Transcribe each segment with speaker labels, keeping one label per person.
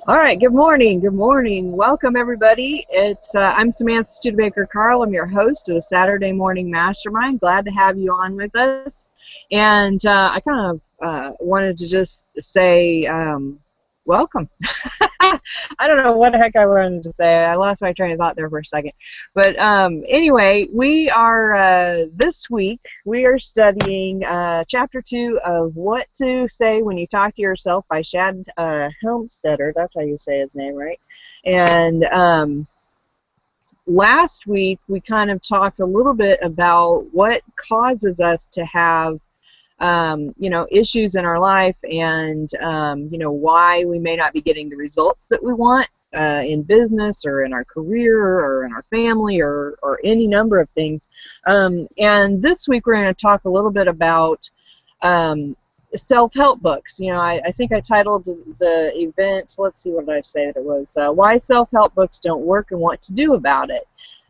Speaker 1: All right, good morning. Good morning. Welcome, everybody. I'm Samantha Studebaker Carl. I'm your host of the Saturday Morning Mastermind. Glad to have you on with us. And I kind of wanted to just say welcome. I don't know what the heck I wanted to say. I lost my train of thought there for a second. But anyway, we are, this week, we are studying Chapter 2 of What to Say When You Talk to Yourself by Shad Helmstetter. That's how you say his name, right? And last week, we kind of talked a little bit about what causes us to have issues in our life, and why we may not be getting the results that we want in business or in our career or in our family or any number of things. And this week we're going to talk a little bit about self-help books. I think I titled the event, let's see, what did I say that it was, Why Self-Help Books Don't Work and What to Do About It.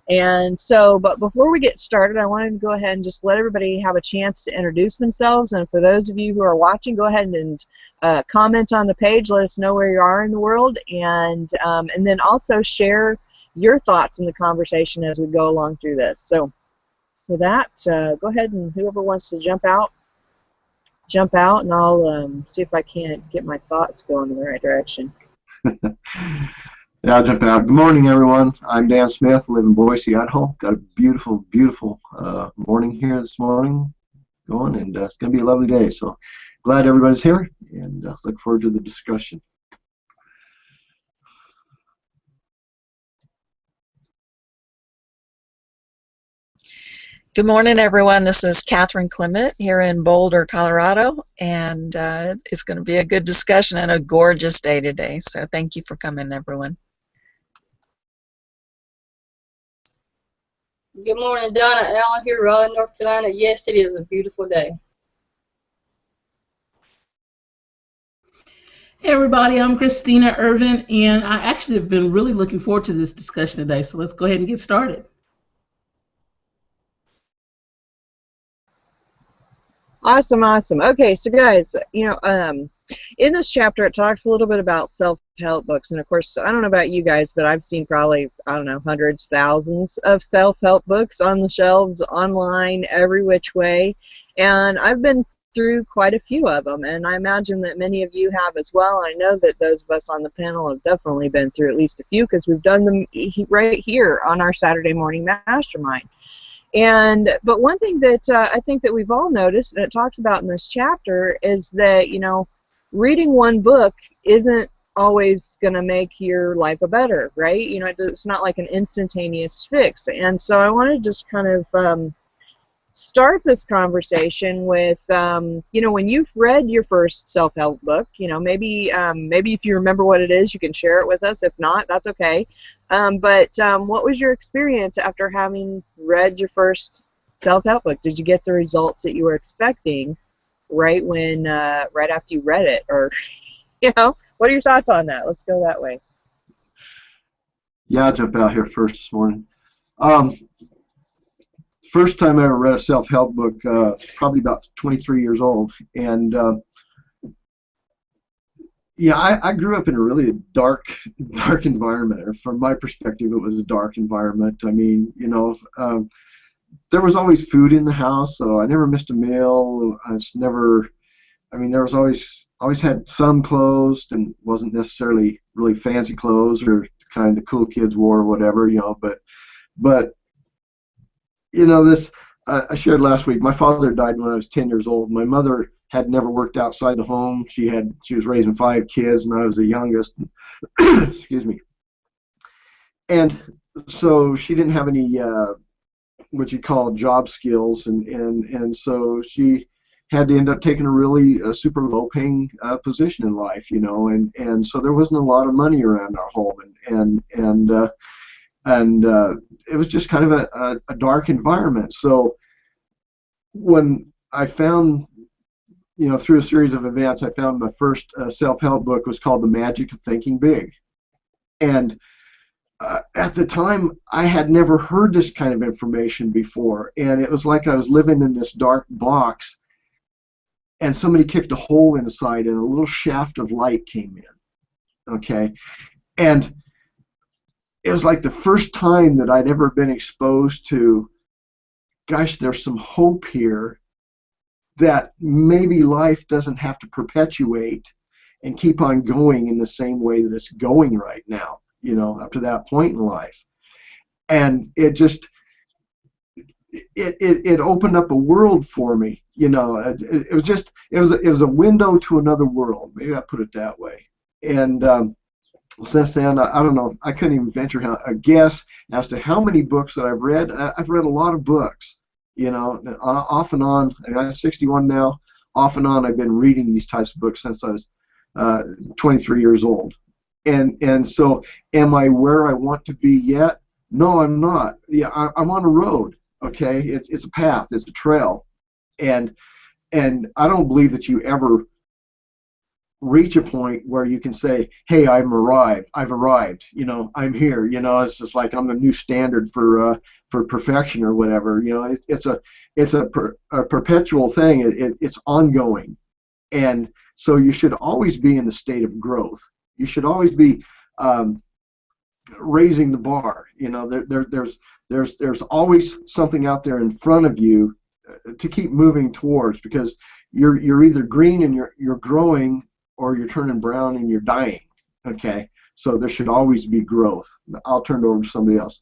Speaker 1: And so, but before we get started, I wanted to go ahead and just let everybody have a chance to introduce themselves. And for those of you who are watching, go ahead and comment on the page. Let us know where you are in the world, and then also share your thoughts in the conversation as we go along through this. So, with that, go ahead and whoever wants to jump out, and I'll see if I can't get my thoughts going in the right direction.
Speaker 2: Yeah, I'll jump out. Good morning, everyone. I'm Dan Smith, live in Boise, Idaho. Got a beautiful, beautiful morning here this morning going, and it's going to be a lovely day. So glad everybody's here, and look forward to the discussion.
Speaker 3: Good morning, everyone. This is Catherine Clement here in Boulder, Colorado, and it's going to be a good discussion and a gorgeous day today. So thank you for coming, everyone.
Speaker 4: Good morning, Donna Allen here, Raleigh, North Carolina. Yes, it is a beautiful day.
Speaker 5: Hey everybody, I'm Christina Irvin, and I actually have been really looking forward to this discussion today, so let's go ahead and get started.
Speaker 1: Awesome. Okay, so guys, in this chapter it talks a little bit about self-help books, and of course, I don't know about you guys, but I've seen probably, I don't know, hundreds, thousands of self-help books on the shelves, online, every which way, and I've been through quite a few of them, and I imagine that many of you have as well. I know that those of us on the panel have definitely been through at least a few, because we've done them right here on our Saturday Morning Mastermind. But one thing that I think that we've all noticed, and it talks about in this chapter, is that, reading one book isn't always going to make your life a better, right? It's not like an instantaneous fix. And so I want to just kind of start this conversation with, when you've read your first self-help book, maybe if you remember what it is, you can share it with us. If not, that's okay. But what was your experience after having read your first self-help book? Did you get the results that you were expecting right after you read it? Or, what are your thoughts on that? Let's go that way.
Speaker 2: Yeah, I'll jump out here first this morning. First time I ever read a self-help book, probably about 23 years old, and yeah, I grew up in a really dark environment. From my perspective, it was a dark environment. I mean, there was always food in the house, so I never missed a meal. There was always had some clothes, and wasn't necessarily really fancy clothes or the kind the cool kids wore or whatever, but this I shared last week. My father died when I was 10 years old. My mother had never worked outside the home. She was raising 5 kids, and I was the youngest. Excuse me. And so she didn't have any what you call job skills, and so she had to end up taking a really super low-paying position in life, and so there wasn't a lot of money around our home, and it was just kind of a dark environment. So when I found, through a series of events, I found my first self-help book was called The Magic of Thinking Big. And at the time, I had never heard this kind of information before, and it was like I was living in this dark box, and somebody kicked a hole inside, and a little shaft of light came in. Okay, and it was like the first time that I'd ever been exposed to, gosh, there's some hope here that maybe life doesn't have to perpetuate and keep on going in the same way that it's going right now, up to that point in life. And it just, it opened up a world for me. It was just, it was a window to another world. Maybe I put it that way. And since then, I don't know, I couldn't even venture a guess as to how many books that I've read. I've read a lot of books, off and on. I'm 61 now. Off and on, I've been reading these types of books since I was 23 years old. And so, am I where I want to be yet? No, I'm not. Yeah, I'm on a road. Okay, it's a path, it's a trail, and I don't believe that you ever reach a point where you can say, hey, I've arrived, I'm here. It's just like I'm the new standard for perfection or whatever. It's a perpetual thing. It's ongoing, and so you should always be in the state of growth. You should always be raising the bar. There's always something out there in front of you to keep moving towards, because you're either green and you're growing, or you're turning brown and you're dying. Okay, so there should always be growth. I'll turn it over to somebody else.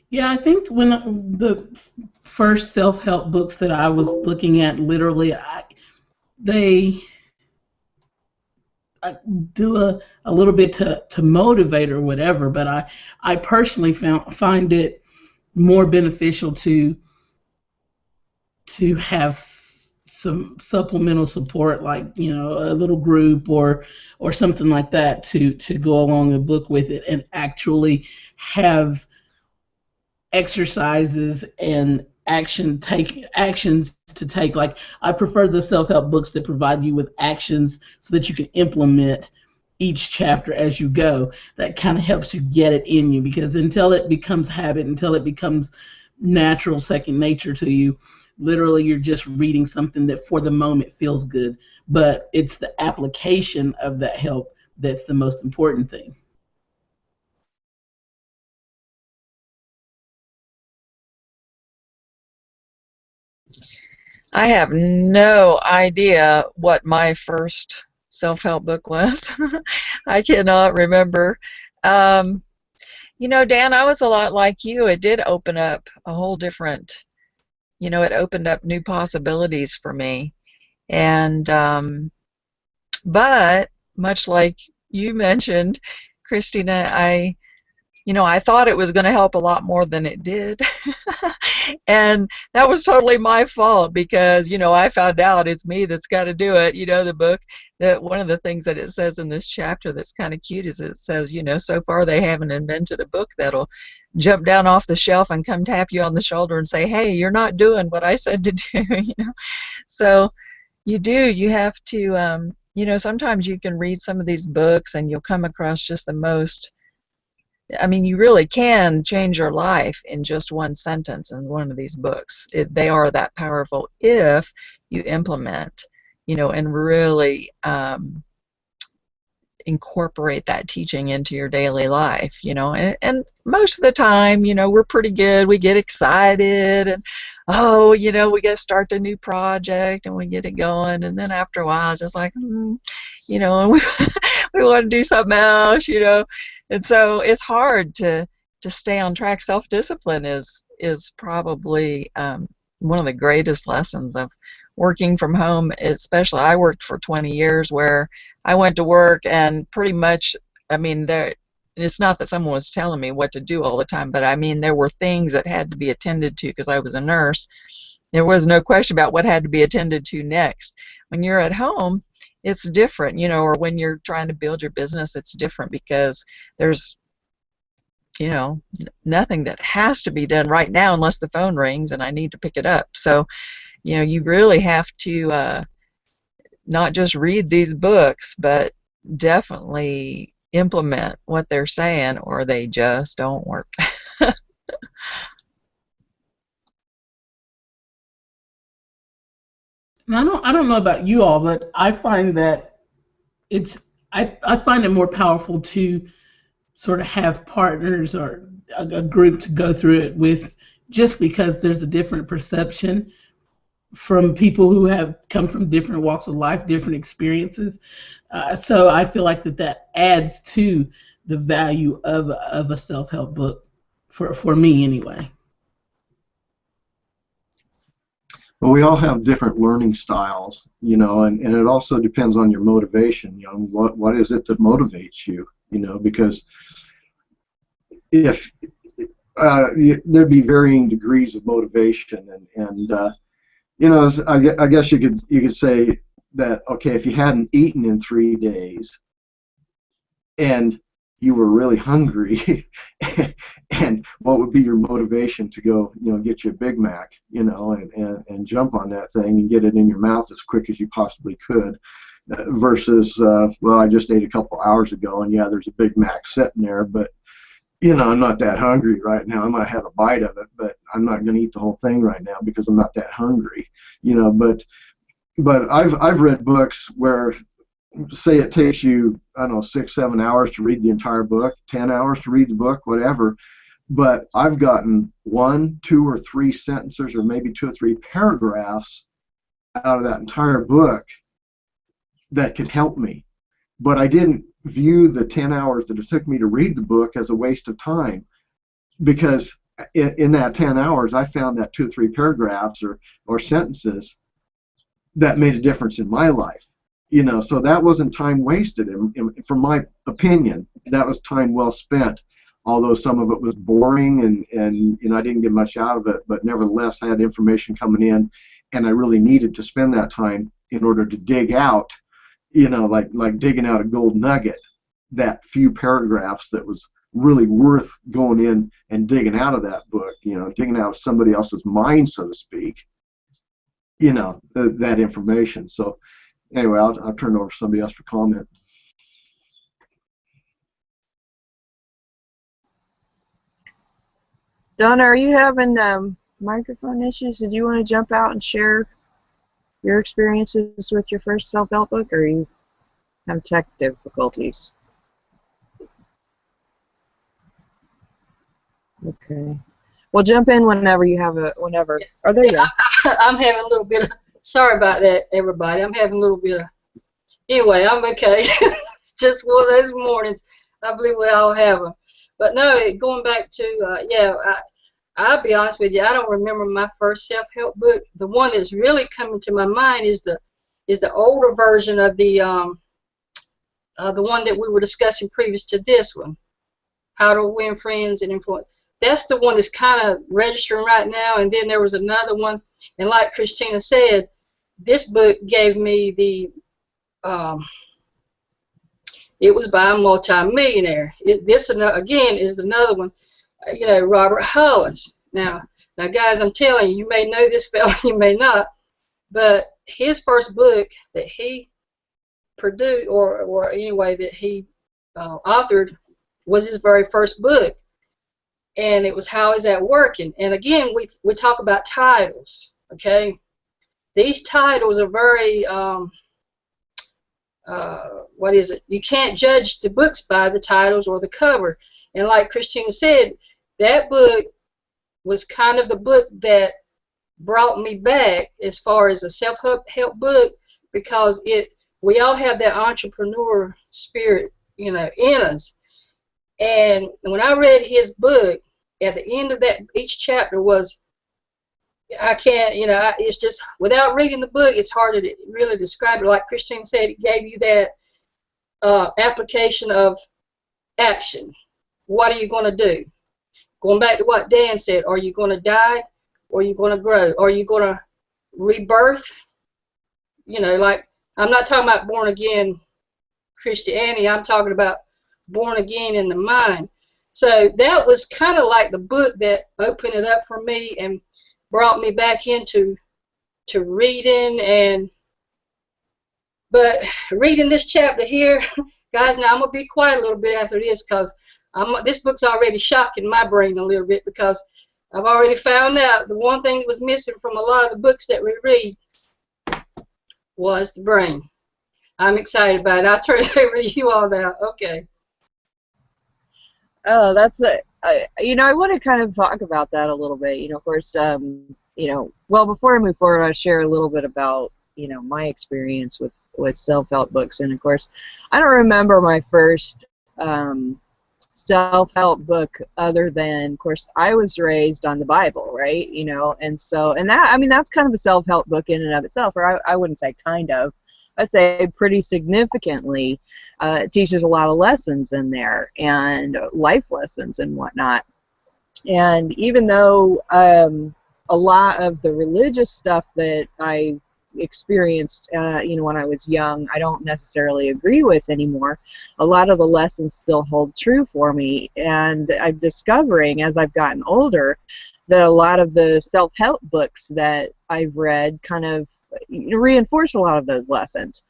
Speaker 5: Yeah, I think when the first self-help books that I was looking at, literally, they do a little bit to motivate or whatever, but I personally find it more beneficial to have some supplemental support, like a little group or something like that to go along the book with it, and actually have exercises and actions to take. Like, I prefer the self-help books that provide you with actions so that you can implement each chapter as you go. That kind of helps you get it in you, because until it becomes habit, until it becomes natural, second nature to you, literally you're just reading something that for the moment feels good, but it's the application of that help that's the most important thing.
Speaker 3: I have no idea what my first self-help book was. I cannot remember. Dan, I was a lot like you. It did open up a whole different, it opened up new possibilities for me. And, but much like you mentioned, Christina, I thought it was going to help a lot more than it did. And that was totally my fault, because, I found out it's me that's got to do it. The book, that one of the things that it says in this chapter that's kind of cute is it says, so far they haven't invented a book that'll jump down off the shelf and come tap you on the shoulder and say, hey, you're not doing what I said to do. So you have to, sometimes you can read some of these books and you'll come across just the most, you really can change your life in just one sentence in one of these books. They are that powerful if you implement, and really incorporate that teaching into your daily life, and most of the time, we're pretty good. We get excited and, we got to start a new project and we get it going, and then after a while it's just like, and we, we want to do something else, and so it's hard to stay on track. Self-discipline is probably one of the greatest lessons of working from home. Especially, I worked for 20 years where I went to work and pretty much, it's not that someone was telling me what to do all the time, but there were things that had to be attended to because I was a nurse. There was no question about what had to be attended to next. When you're at home, it's different, or when you're trying to build your business, it's different, because there's, nothing that has to be done right now unless the phone rings and I need to pick it up. So, you really have to not just read these books, but definitely implement what they're saying, or they just don't work.
Speaker 5: And I don't know about you all, but I find that I find it more powerful to sort of have partners or a group to go through it with, just because there's a different perception from people who have come from different walks of life, different experiences. So I feel like that adds to the value of a self-help book for me anyway.
Speaker 2: Well, we all have different learning styles, you know, and it also depends on your motivation. You know, what is it that motivates you? You know, because if there'd be varying degrees of motivation, and you know, I guess you could say that, okay, if you hadn't eaten in 3 days and you were really hungry, and what would be your motivation to go, you know, get you a Big Mac, you know, and jump on that thing and get it in your mouth as quick as you possibly could, versus, well, I just ate a couple hours ago, and yeah, there's a Big Mac sitting there, but you know, I'm not that hungry right now. I might have a bite of it, but I'm not going to eat the whole thing right now because I'm not that hungry, you know. But I've read books where, say, it takes you, I don't know, 6-7 hours to read the entire book, 10 hours to read the book, whatever. But I've gotten 1, 2, or 3 sentences, or maybe 2 or 3 paragraphs out of that entire book that could help me. But I didn't view the 10 hours that it took me to read the book as a waste of time, because in that 10 hours I found that 2 or 3 paragraphs or sentences that made a difference in my life, you know. So that wasn't time wasted, from my opinion. That was time well spent, although some of it was boring, and you know, I didn't get much out of it, but nevertheless I had information coming in, and I really needed to spend that time in order to dig out, you know, like digging out a gold nugget, that few paragraphs that was really worth going in and digging out of that book, you know, digging out of somebody else's mind, so to speak, you know, that information. So anyway, I'll turn it over to somebody else for comment.
Speaker 1: Donna, are you having microphone issues? Did you want to jump out and share your experiences with your first self-help book, or you have tech difficulties? Okay. Well, jump in whenever you have whenever. Oh, there you go.
Speaker 4: I'm having a little bit of, sorry about that, everybody. I'm having a little bit of, anyway, I'm okay. It's just one of those mornings. I believe we all have them. But no, going back to, yeah, I'll be honest with you, I don't remember my first self-help book. The one that's really coming to my mind is the older version of the one that we were discussing previous to this one, How to Win Friends and Influence. That's the one that's kind of registering right now. And then there was another one, and like Christina said, this book gave me the, it was by a multi-millionaire. This again is another one, you know, Robert Hollis. Now guys, I'm telling you, you may know this fellow, you may not, but his first book that he produced, or anyway that he authored, was his very first book. And it was How Is That Working? And again, we talk about titles, okay? These titles are very, what is it? You can't judge the books by the titles or the cover. And like Christina said, that book was kind of the book that brought me back as far as a self-help book, because we all have that entrepreneur spirit, you know, in us. And when I read his book, at the end of that, each chapter was, I can't, you know, it's just, without reading the book, it's hard to really describe it. Like Christine said, it gave you that application of action. What are you going to do? Going back to what Dan said, are you going to die, or are you going to grow? Are you going to rebirth? You know, like, I'm not talking about born again Christianity, I'm talking about born again in the mind. So that was kind of like the book that opened it up for me and brought me back into reading. But reading this chapter here, guys, now I'm gonna be quiet a little bit after this, because this book's already shocking my brain a little bit, because I've already found out the one thing that was missing from a lot of the books that we read was the brain. I'm excited about it. I'll turn it over to you all now. Okay.
Speaker 1: Oh, that's a, I want to kind of talk about that a little bit. Of course, well, before I move forward, I'll share a little bit about, my experience with self-help books. And of course, I don't remember my first self-help book other than, of course, I was raised on the Bible, right? And so, and that, I mean, that's kind of a self-help book in and of itself, or I wouldn't say kind of, I'd say pretty significantly. It teaches a lot of lessons in there and life lessons and whatnot. And even though a lot of the religious stuff that I experienced, when I was young, I don't necessarily agree with anymore, a lot of the lessons still hold true for me. And I'm discovering as I've gotten older that a lot of the self-help books that I've read kind of reinforce a lot of those lessons.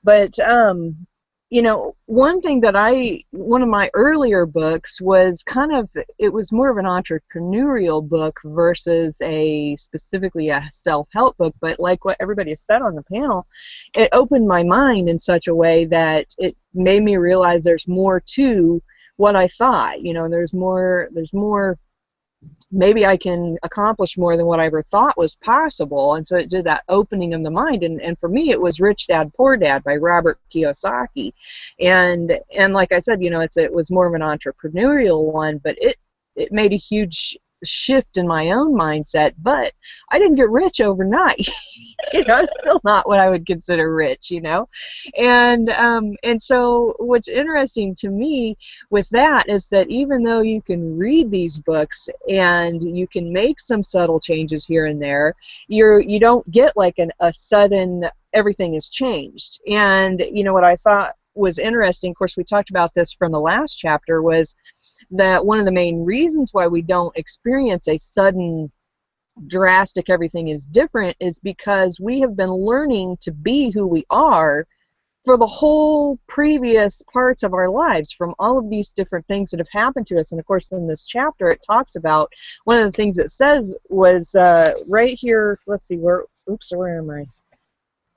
Speaker 1: But one thing that one of my earlier books was it was more of an entrepreneurial book versus specifically a self-help book, but like what everybody has said on the panel, it opened my mind in such a way that it made me realize there's more to what I thought, there's more, maybe I can accomplish more than what I ever thought was possible. And so it did that opening of the mind. And for me, it was Rich Dad, Poor Dad by Robert Kiyosaki. And like I said, it was more of an entrepreneurial one, but it made a huge shift in my own mindset. But I didn't get rich overnight. It's still not what I would consider rich, And so what's interesting to me with that is that even though you can read these books and you can make some subtle changes here and there, you don't get like a sudden everything has changed. And what I thought was interesting, of course we talked about this from the last chapter, was that one of the main reasons why we don't experience a sudden drastic everything is different is because we have been learning to be who we are for the whole previous parts of our lives, from all of these different things that have happened to us. And of course in this chapter it talks about, one of the things it says was right here, let's see, where am I?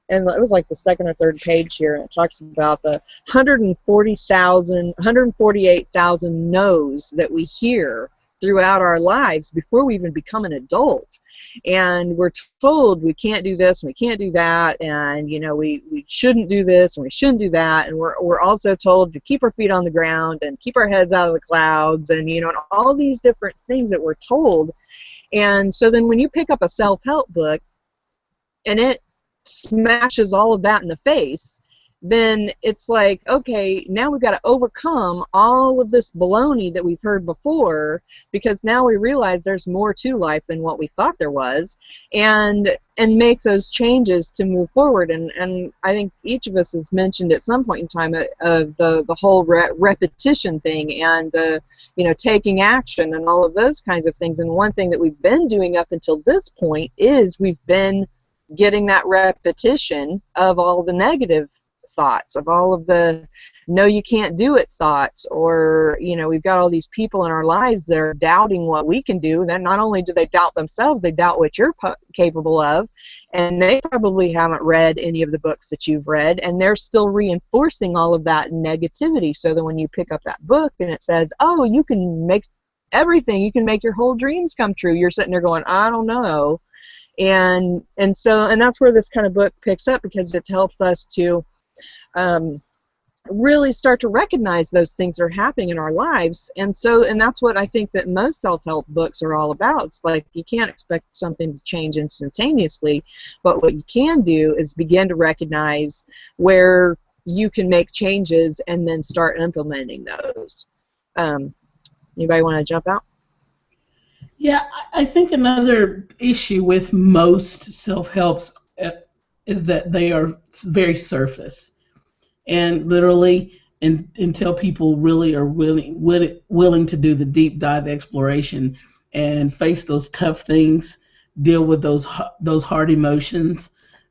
Speaker 1: And it was like the second or third page here, and it talks about the 148,000 no's that we hear throughout our lives before we even become an adult. And we're told we can't do this and we can't do that, and we shouldn't do this and we shouldn't do that, and we're also told to keep our feet on the ground and keep our heads out of the clouds, and and all these different things that we're told. And so then when you pick up a self-help book and it smashes all of that in the face, then it's like, okay, now we've got to overcome all of this baloney that we've heard before, because now we realize there's more to life than what we thought there was, and make those changes to move forward. And I think each of us has mentioned at some point in time of the whole repetition thing, and the taking action and all of those kinds of things. And one thing that we've been doing up until this point is we've been getting that repetition of all the negative thoughts, of all of the no you can't do it thoughts, or we've got all these people in our lives that are doubting what we can do. Then not only do they doubt themselves, they doubt what you're capable of, and they probably haven't read any of the books that you've read, and they're still reinforcing all of that negativity. So that when you pick up that book and it says, oh, you can make everything, you can make your whole dreams come true, you're sitting there going, I don't know. And that's where this kind of book picks up, because it helps us to really start to recognize those things that are happening in our lives. And that's what I think that most self-help books are all about. It's like you can't expect something to change instantaneously, but what you can do is begin to recognize where you can make changes and then start implementing those. Anybody want to jump out?
Speaker 5: Yeah, I think another issue with most self-helps is that they are very surface, and literally until people really are willing to do the deep dive exploration and face those tough things, deal with those hard emotions,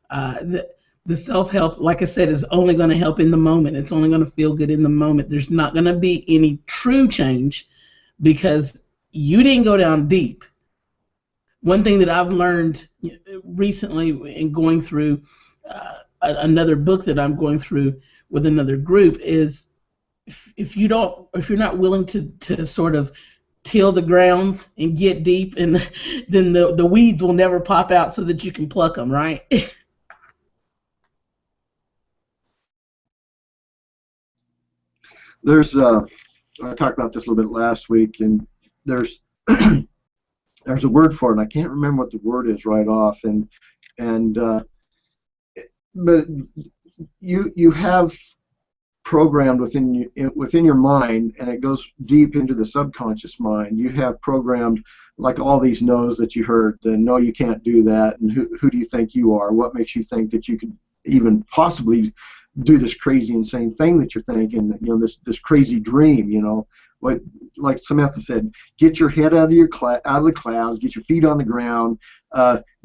Speaker 5: the self-help, like I said, is only going to help in the moment. It's only going to feel good in the moment. There's not going to be any true change because you didn't go down deep. One thing that I've learned recently in going through another book that I'm going through with another group is if you're not willing to sort of till the grounds and get deep, and then the weeds will never pop out so that you can pluck them, right?
Speaker 2: There's I talked about this a little bit last week, and there's there's a word for it, and I can't remember what the word is right off, but you have programmed within your mind, and it goes deep into the subconscious mind. You have programmed like all these no's that you heard, and no, you can't do that, and who do you think you are? What makes you think that you could even possibly do this crazy, insane thing that you're thinking? You know, this crazy dream. You know, what, like Samantha said, get your head out of the clouds, get your feet on the ground,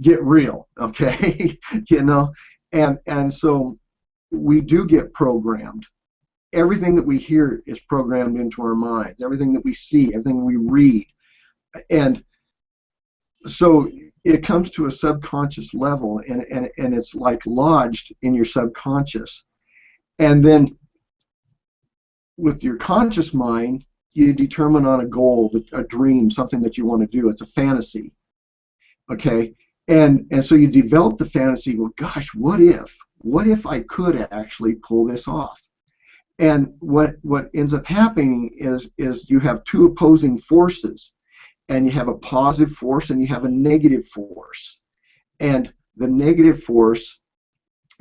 Speaker 2: get real, okay? You know, and so we do get programmed. Everything that we hear is programmed into our minds. Everything that we see, everything we read, and so it comes to a subconscious level, and it's like lodged in your subconscious. And then with your conscious mind, you determine on a goal, a dream, something that you want to do. It's a fantasy, okay? And so you develop the fantasy. Well, gosh, what if I could actually pull this off? And what ends up happening is you have two opposing forces, and you have a positive force and you have a negative force. And the negative force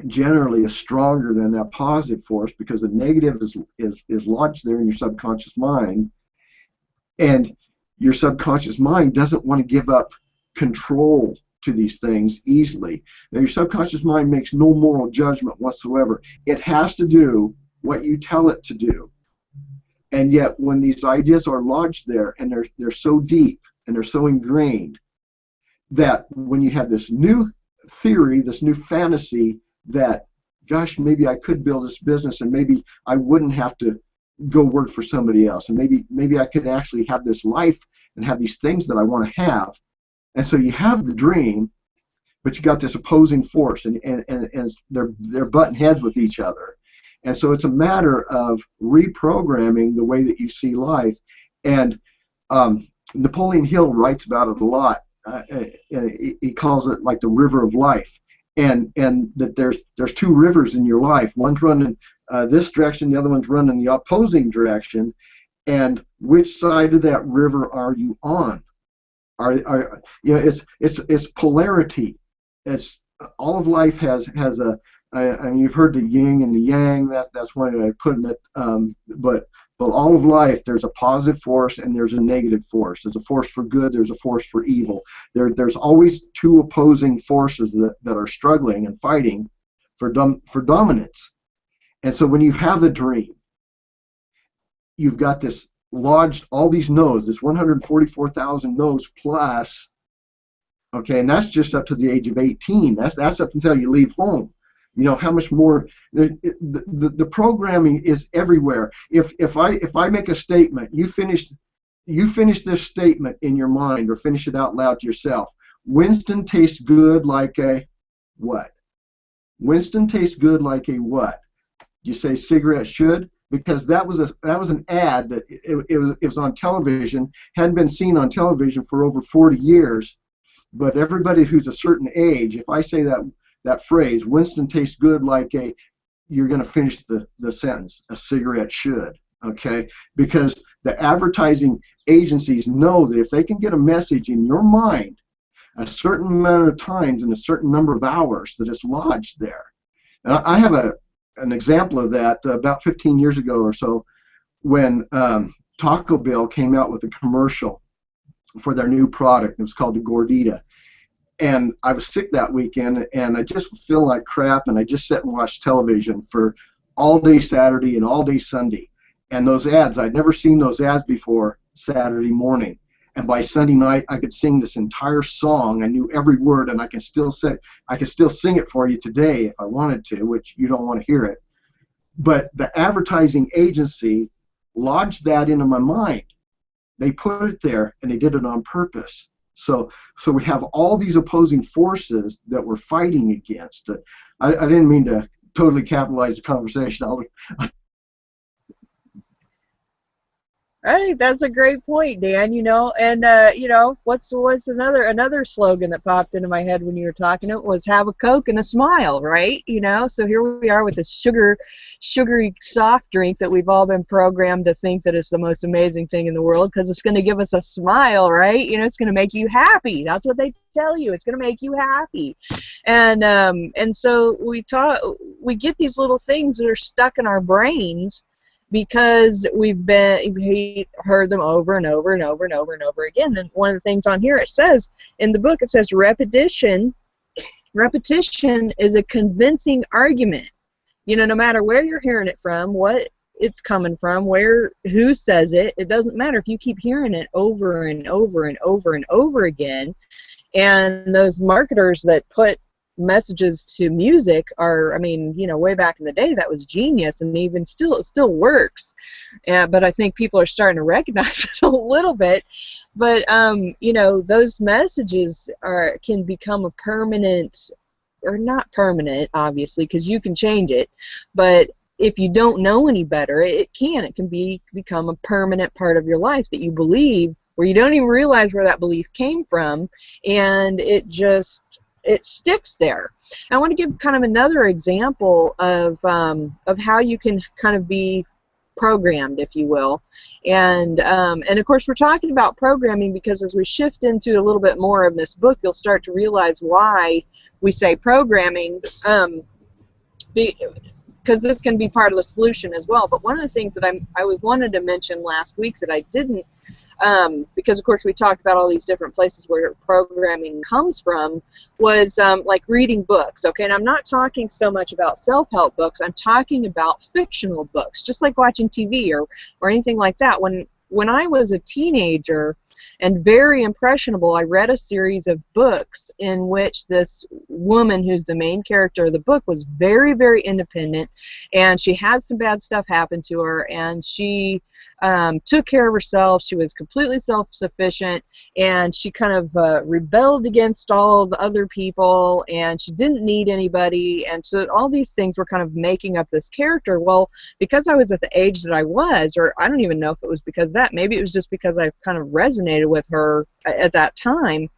Speaker 2: generally is stronger than that positive force, because the negative is lodged there in your subconscious mind, and your subconscious mind doesn't want to give up control to these things easily. Now, your subconscious mind makes no moral judgment whatsoever. It has to do what you tell it to do. And yet when these ideas are lodged there, and they're so deep and they're so ingrained, that when you have this new theory, this new fantasy that, gosh, maybe I could build this business, and maybe I wouldn't have to go work for somebody else, and maybe I could actually have this life and have these things that I want to have. And so you have the dream, but you got this opposing force, and they're butting heads with each other. And so it's a matter of reprogramming the way that you see life. And Napoleon Hill writes about it a lot. He calls it like the river of life. And that there's two rivers in your life. One's running this direction, the other one's running the opposing direction. And which side of that river are you on? It's polarity. It's all of life has a. I mean, you've heard the yin and the yang. That's one way of putting it. But all of life, there's a positive force and there's a negative force. There's a force for good. There's a force for evil. There's always two opposing forces that are struggling and fighting for dominance. And so when you have a dream, you've got this lodged, all these no's, this 144,000 no's plus. Okay, and that's just up to the age of 18. That's up until you leave home. You know how much more the programming is everywhere. If I make a statement, you finish this statement in your mind, or finish it out loud to yourself. Winston tastes good like a what? Winston tastes good like a what? You say cigarette should, because that was an ad that it was on television, hadn't been seen on television for over 40 years. But everybody who's a certain age, if I say that phrase, Winston tastes good like a, you're going to finish the sentence, a cigarette should, okay? Because the advertising agencies know that if they can get a message in your mind a certain amount of times in a certain number of hours, that it's lodged there. And I have an example of that about 15 years ago or so, when Taco Bell came out with a commercial for their new product. It was called the Gordita. And I was sick that weekend, and I just feel like crap, and I just sat and watched television for all day Saturday and all day Sunday. And those ads, I'd never seen those ads before Saturday morning. And by Sunday night, I could sing this entire song. I knew every word, and I can still sing it for you today if I wanted to, which you don't want to hear it. But the advertising agency lodged that into my mind. They put it there, and they did it on purpose. So we have all these opposing forces that we're fighting against. I didn't mean to totally capitalize the conversation.
Speaker 1: Hey, that's a great point, Dan. And what's another slogan that popped into my head when you were talking? It was "Have a Coke and a smile," right? So here we are with this sugary soft drink that we've all been programmed to think that is the most amazing thing in the world because it's going to give us a smile, right? It's going to make you happy. That's what they tell you. It's going to make you happy, and so we get these little things that are stuck in our brains because we heard them over and over and over and over and over again. And one of the things on here, it says in the book, it says repetition is a convincing argument. No matter where you're hearing it from, what it's coming from, who says it, it doesn't matter. If you keep hearing it over and over and over and over again, and those marketers that put messages to music are, way back in the day, that was genius, and even still, it still works. But I think people are starting to recognize it a little bit. But those messages can become a permanent, or not permanent, obviously, because you can change it. But if you don't know any better, it can become a permanent part of your life that you believe, where you don't even realize where that belief came from, and it sticks there. I want to give kind of another example of how you can kind of be programmed, if you will. And of course, we're talking about programming because as we shift into a little bit more of this book, you'll start to realize why we say programming, because this can be part of the solution as well. But one of the things that I wanted to mention last week that I didn't, because of course we talked about all these different places where programming comes from, was like reading books. Okay, and I'm not talking so much about self-help books. I'm talking about fictional books, just like watching TV or anything like that. When I was a teenager and very impressionable, I read a series of books in which this woman, who's the main character of the book, was very, very independent, and she had some bad stuff happen to her, and she took care of herself. She was completely self-sufficient, and she kind of rebelled against all of the other people, and she didn't need anybody, and so all these things were kind of making up this character. Well, because I was at the age that I was, or I don't even know if it was because of that, maybe it was just because I kind of resonated with her at that time,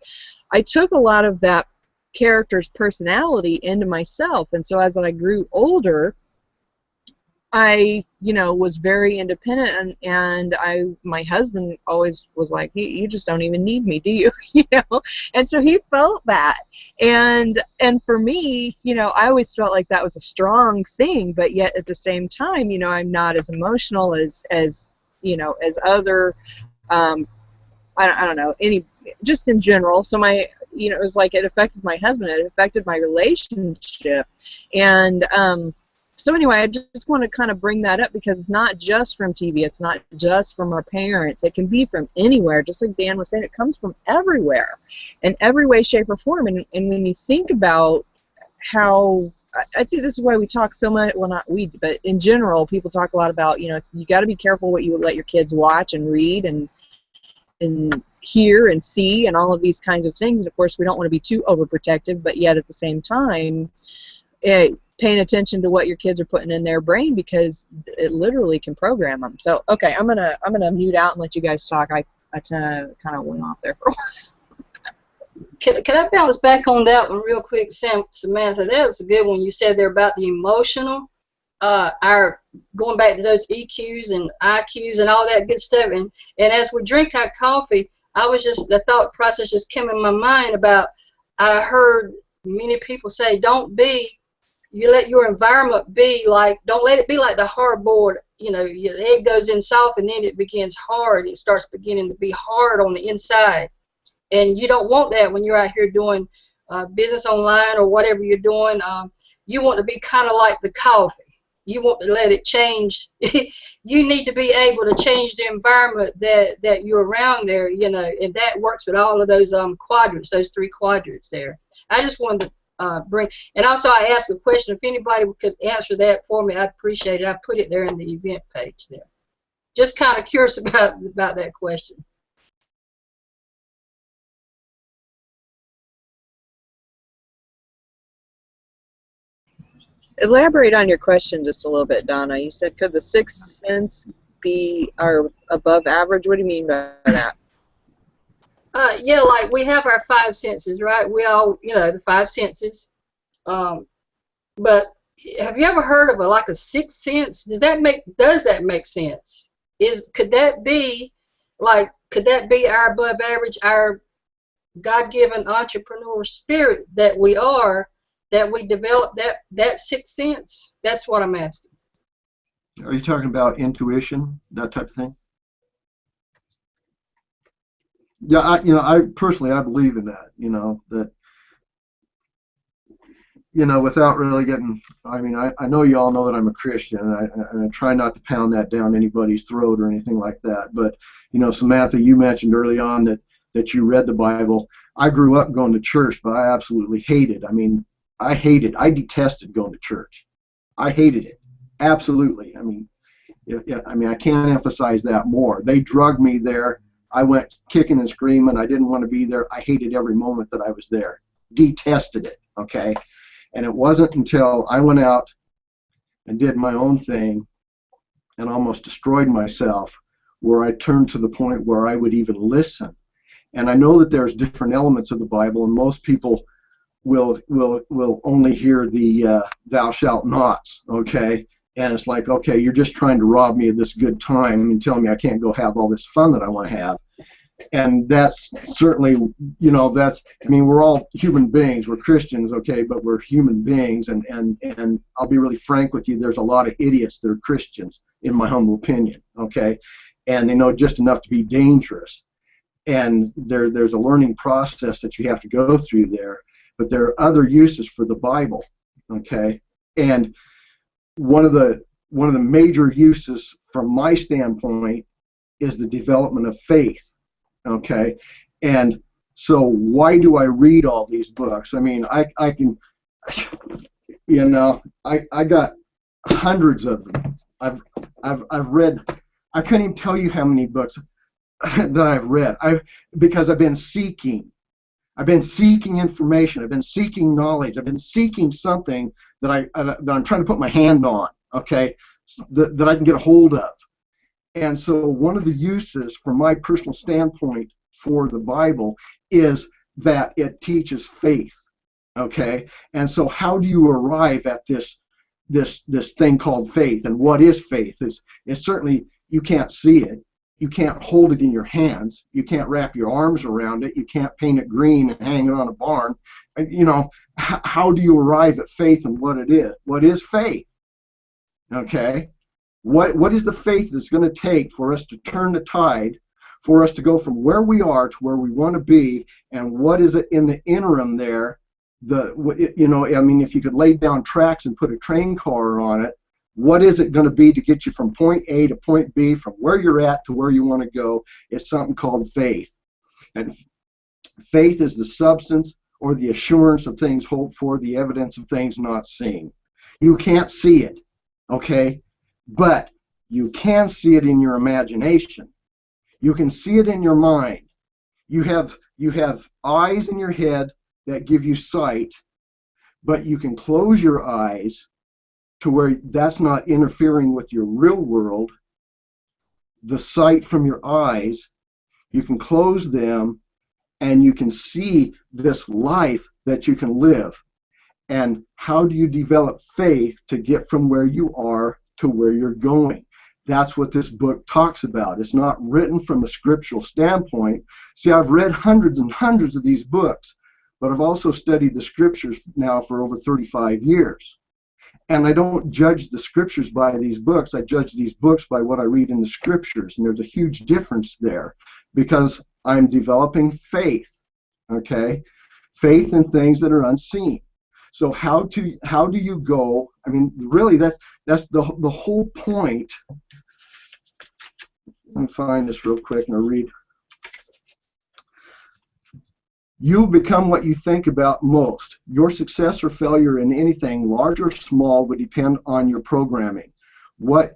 Speaker 1: I took a lot of that character's personality into myself. And so as I grew older, I, was very independent, and my husband always was like, you just don't even need me, do you? And so he felt that, and for me, I always felt like that was a strong thing, but yet at the same time, I'm not as emotional as other, I don't know, just in general. So it was like it affected my husband, it affected my relationship, and so anyway, I just want to kind of bring that up because it's not just from TV, it's not just from our parents, it can be from anywhere. Just like Dan was saying, it comes from everywhere, in every way, shape, or form. And when you think about how, I think this is why we talk so much, well, not we, but in general, people talk a lot about, you got to be careful what you let your kids watch and read and hear and see and all of these kinds of things. And of course, we don't want to be too overprotective, but yet at the same time, paying attention to what your kids are putting in their brain, because it literally can program them. So, okay, I'm gonna mute out and let you guys talk. I kind of went off there for a while.
Speaker 4: Can I bounce back on that one real quick, Samantha? That was a good one. You said there about the emotional, our going back to those EQs and IQs and all that good stuff. And as we drink our coffee, the thought process just came in my mind about, I heard many people say, you let your environment be like, don't let it be like the hard-boiled, the egg goes in soft and then it begins hard. It starts beginning to be hard on the inside. And you don't want that when you're out here doing business online or whatever you're doing. You want to be kind of like the coffee. You want to let it change. You need to be able to change the environment that you're around there, and that works with all of those quadrants, those 3 quadrants there. I just wanted to bring, and also I asked a question. If anybody could answer that for me, I'd appreciate it. I put it there in the event page there. Just kind of curious about that question.
Speaker 1: Elaborate on your question just a little bit, Donna. You said, could the sixth sense be our above average? What do you mean by that?
Speaker 4: Yeah, like we have our five senses, right? We all, you know, the five senses. But have you ever heard of like a sixth sense? Does that make sense? Could that be our above average, our God-given entrepreneur spirit that we are, that we develop that sixth sense? That's what I'm asking.
Speaker 2: Are you talking about intuition, that type of thing? Yeah, I personally believe in that. Without really getting, I mean, I know you all know that I'm a Christian, and I try not to pound that down anybody's throat or anything like that. But, Samantha, you mentioned early on that you read the Bible. I grew up going to church, but I absolutely hated. I mean, I detested going to church. I hated it, absolutely. I mean, I can't emphasize that more. They drugged me there. I went kicking and screaming. I didn't want to be there. I hated every moment that I was there. Detested it, okay? And it wasn't until I went out and did my own thing and almost destroyed myself where I turned to the point where I would even listen. And I know that there's different elements of the Bible, and most people will only hear the thou shalt nots, okay? And it's like, okay, you're just trying to rob me of this good time and tell me I can't go have all this fun that I want to have. And that's certainly, we're all human beings. We're Christians, okay, but we're human beings. And I'll be really frank with you, there's a lot of idiots that are Christians, in my humble opinion, okay? And they know just enough to be dangerous. And there's a learning process that you have to go through there. But there are other uses for the Bible, okay? And one of the major uses from my standpoint is the development of faith, okay? And so why do I read all these books? I mean, I can, I got hundreds of them. I've read, I couldn't even tell you how many books that I've read. Because I've been seeking. I've been seeking information. I've been seeking knowledge. I've been seeking something that I'm trying to put my hand on, okay, that I can get a hold of. And so one of the uses, from my personal standpoint, for the Bible is that it teaches faith, okay? And so how do you arrive at this thing called faith? And what is faith? It's certainly, you can't see it. You can't hold it in your hands. You can't wrap your arms around it. You can't paint it green and hang it on a barn. How do you arrive at faith and what it is? What is faith? Okay? What is the faith that's going to take for us to turn the tide, for us to go from where we are to where we want to be, and what is it in the interim there? If you could lay down tracks and put a train car on it, what is it going to be to get you from point A to point B, from where you're at to where you want to go? It's something called faith. And faith is the substance or the assurance of things hoped for, the evidence of things not seen. You can't see it, okay? But you can see it in your imagination. You can see it in your mind. You have eyes in your head that give you sight, but you can close your eyes to where that's not interfering with your real world. The sight from your eyes, you can close them and you can see this life that you can live. And how do you develop faith to get from where you are to where you're going? That's what this book talks about. It's not written from a scriptural standpoint. See, I've read hundreds and hundreds of these books, but I've also studied the scriptures now for over 35 years. And I don't judge the scriptures by these books. I judge these books by what I read in the scriptures. And there's a huge difference there because I'm developing faith, okay? Faith in things that are unseen. So how do you go? I mean, really, that's the whole point. Let me find this real quick and I'll read. You become what you think about most. Your success or failure in anything, large or small, would depend on your programming. What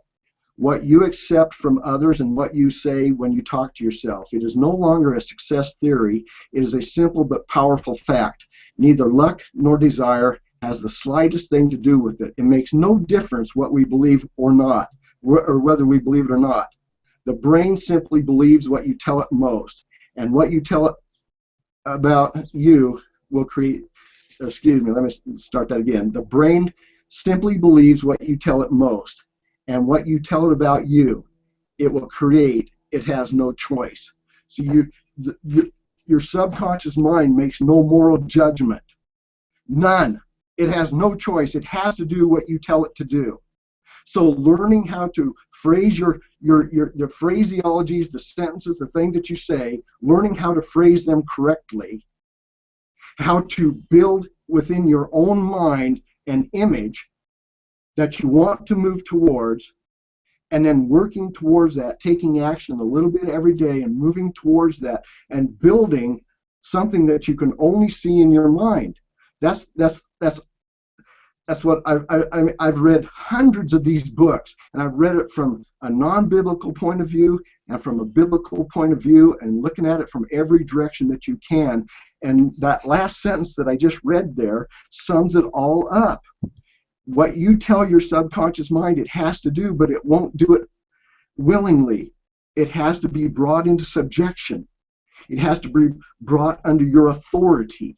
Speaker 2: you accept from others and what you say when you talk to yourself. It is no longer a success theory. It is a simple but powerful fact. Neither luck nor desire has the slightest thing to do with it. It makes no difference what we believe or not, or whether we believe it or not. The brain simply believes what you tell it most, and what you tell it about you will create, excuse me, let me start that again. The brain simply believes what you tell it most, and what you tell it about you, it will create. It has no choice. So your subconscious mind makes no moral judgment. None. It has no choice. It has to do what you tell it to do. So learning how to phrase your phraseologies, the sentences, the things that you say, learning how to phrase them correctly, how to build within your own mind an image that you want to move towards, and then working towards that, taking action a little bit every day and moving towards that and building something that you can only see in your mind. That's what I've read hundreds of these books, and I've read it from a non-biblical point of view and from a biblical point of view, and looking at it from every direction that you can. And that last sentence that I just read there sums it all up. What you tell your subconscious mind it has to do, but it won't do it willingly. It has to be brought into subjection. It has to be brought under your authority.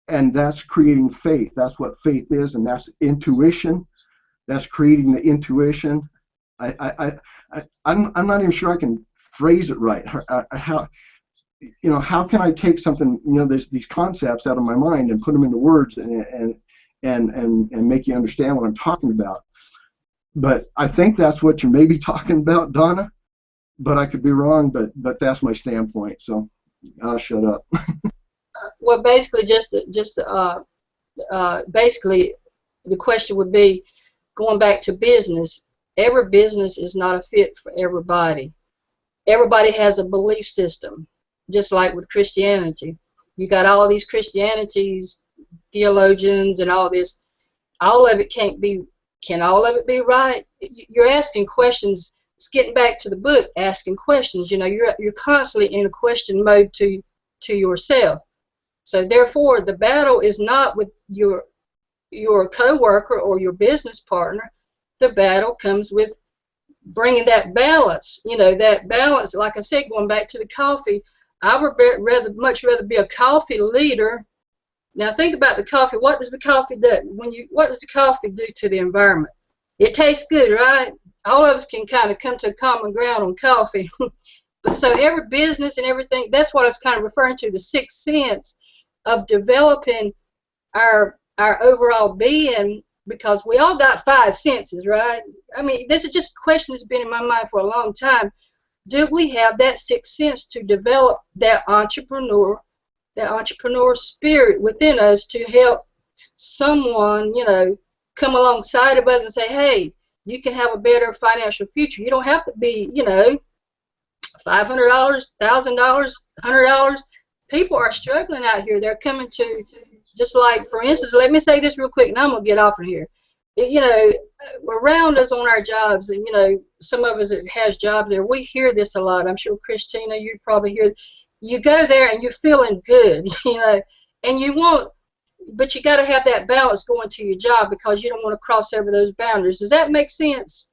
Speaker 2: And that's creating faith. That's what faith is, and that's intuition. That's creating the intuition. I'm not even sure I can phrase it right. How can I take something, these concepts out of my mind and put them into words and make you understand what I'm talking about? But I think that's what you're maybe talking about, Donna. But I could be wrong. But that's my standpoint. So I'll shut up.
Speaker 4: Well, basically, basically, the question would be, going back to business. Every business is not a fit for everybody. Everybody has a belief system, just like with Christianity. You got all these Christianities, theologians, and all this. All of it can't be. Can all of it be right? You're asking questions. It's getting back to the book, asking questions. You're constantly in a question mode to yourself. So therefore, the battle is not with your coworker or your business partner. The battle comes with bringing that balance. That balance. Like I said, going back to the coffee, I would much rather be a coffee leader. Now think about the coffee. What does the coffee do? What does the coffee do to the environment? It tastes good, right? All of us can kind of come to a common ground on coffee. But so every business and everything, that's what I was kind of referring to, the sixth sense of developing our overall being, because we all got five senses, right? I mean, this is just a question that's been in my mind for a long time. Do we have that sixth sense to develop that entrepreneur spirit within us to help someone, come alongside of us and say, hey, you can have a better financial future. You don't have to be, $500, $1,000, $100. People are struggling out here. They're coming to, just like, for instance, let me say this real quick, and I'm going to get off of here. Around us on our jobs, and, some of us that has jobs there, we hear this a lot. I'm sure, Christina, you probably hear it. You go there and you're feeling good, and you want, but you got to have that balance going to your job, because you don't want to cross over those boundaries. Does that make sense?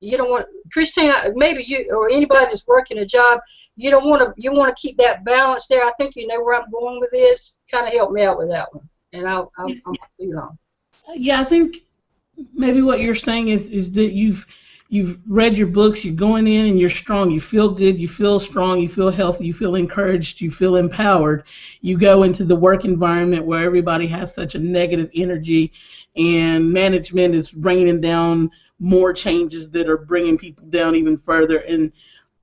Speaker 4: You don't want, Christina, maybe you or anybody that's working a job, you want to keep that balance there. I think you know where I'm going with this. Kind of help me out with that one, and I'll leave on.
Speaker 5: Yeah, I think maybe what you're saying is that you've read your books, you're going in and you're strong, you feel good, you feel strong, you feel healthy, you feel encouraged, you feel empowered. You go into the work environment where everybody has such a negative energy, and management is bringing down more changes that are bringing people down even further, and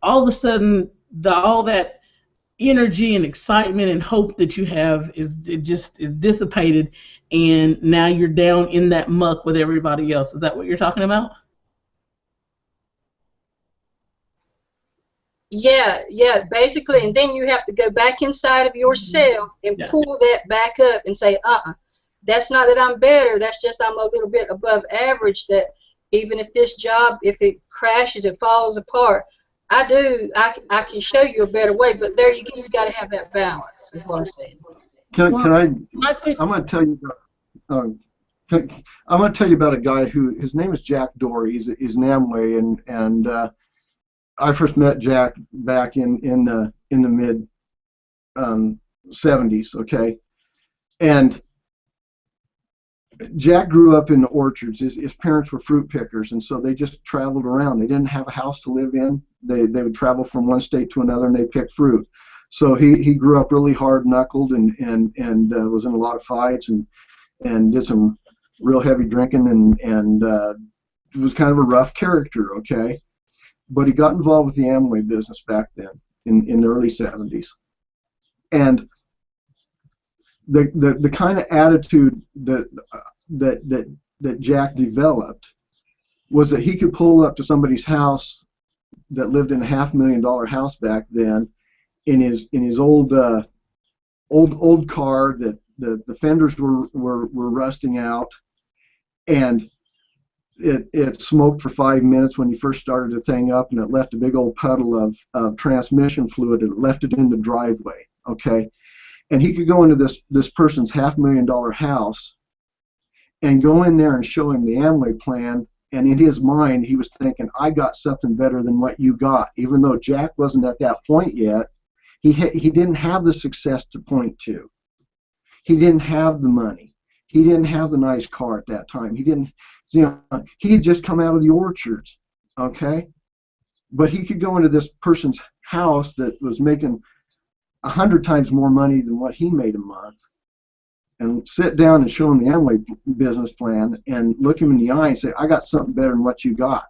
Speaker 5: all of a sudden all that energy and excitement and hope that you have is dissipated, and now you're down in that muck with everybody else. Is that what you're talking about?
Speaker 4: Yeah, basically, and then you have to go back inside of yourself and pull that back up and say, that's not that I'm better, that's just I'm a little bit above average, that even if this job, if it crashes, it falls apart, I can show you a better way, but there you go, you got to have that balance, is what I'm saying.
Speaker 2: I'm going to tell you, I'm going to tell you about a guy who his name is Jack Dory. He's an Amway, and I first met Jack back in the mid 70s. Okay, and Jack grew up in the orchards. His parents were fruit pickers, and so they just traveled around. They didn't have a house to live in. They would travel from one state to another, and they picked fruit. So he grew up really hard-knuckled and was in a lot of fights and did some real heavy drinking and was kind of a rough character, okay? But he got involved with the Amway business back then in the early 70s. And the kind of attitude that Jack developed was that he could pull up to somebody's house that lived in a $500,000 house back then in his old car that the fenders were rusting out, and it smoked for 5 minutes when he first started the thing up, and it left a big old puddle of transmission fluid, and it left it in the driveway, okay? And he could go into this person's $500,000 house and go in there and show him the Amway plan, and in his mind he was thinking, I got something better than what you got, even though Jack wasn't at that point yet. He didn't have the success to point to. He didn't have the money. He didn't have the nice car at that time. He didn't, he had just come out of the orchards, okay? But he could go into this person's house that was making 100 times more money than what he made a month, and sit down and show him the Amway business plan and look him in the eye and say, I got something better than what you got.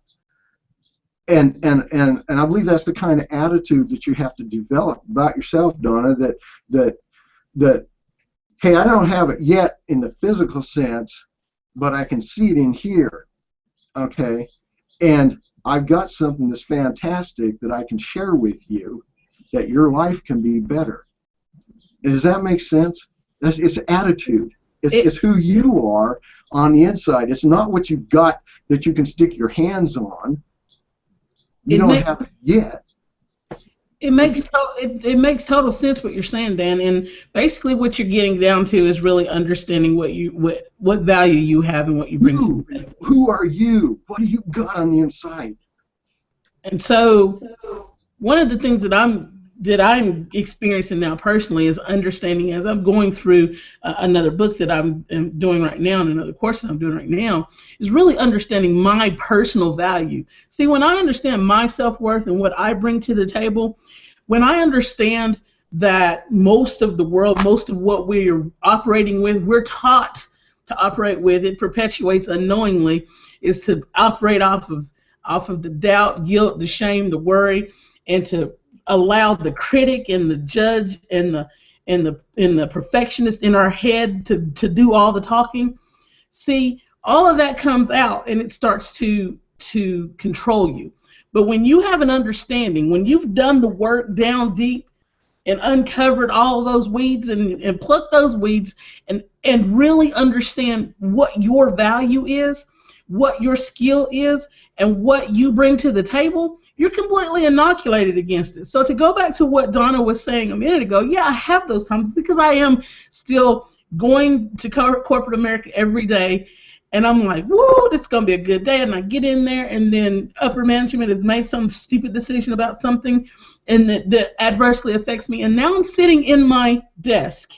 Speaker 2: And I believe that's the kind of attitude that you have to develop about yourself, Donna, that hey, I don't have it yet in the physical sense, but I can see it in here, okay? And I've got something that's fantastic that I can share with you, that your life can be better. Does that make sense? It's attitude. It's who you are on the inside. It's not what you've got that you can stick your hands on. You don't have it yet.
Speaker 5: It makes total sense what you're saying, Dan. And basically, what you're getting down to is really understanding what value you have and what you bring to the table.
Speaker 2: Who are you? What do you got on the inside?
Speaker 5: And so, one of the things that I'm experiencing now personally is understanding, as I'm going through another book that I'm doing right now and another course that I'm doing right now, is really understanding my personal value. See, when I understand my self-worth and what I bring to the table, when I understand that most of the world, most of what we're operating with, we're taught to operate with, it perpetuates unknowingly, is to operate off of the doubt, guilt, the shame, the worry, and to allow the critic and the judge and the perfectionist in our head to do all the talking. See, all of that comes out and it starts to control you. But when you have an understanding, when you've done the work down deep and uncovered all of those weeds and plucked those weeds and really understand what your value is, what your skill is, and what you bring to the table, you're completely inoculated against it. So to go back to what Donna was saying a minute ago, yeah, I have those times because I am still going to corporate America every day, and I'm like, whoa, this is going to be a good day, and I get in there, and then upper management has made some stupid decision about something and that adversely affects me, and now I'm sitting in my desk,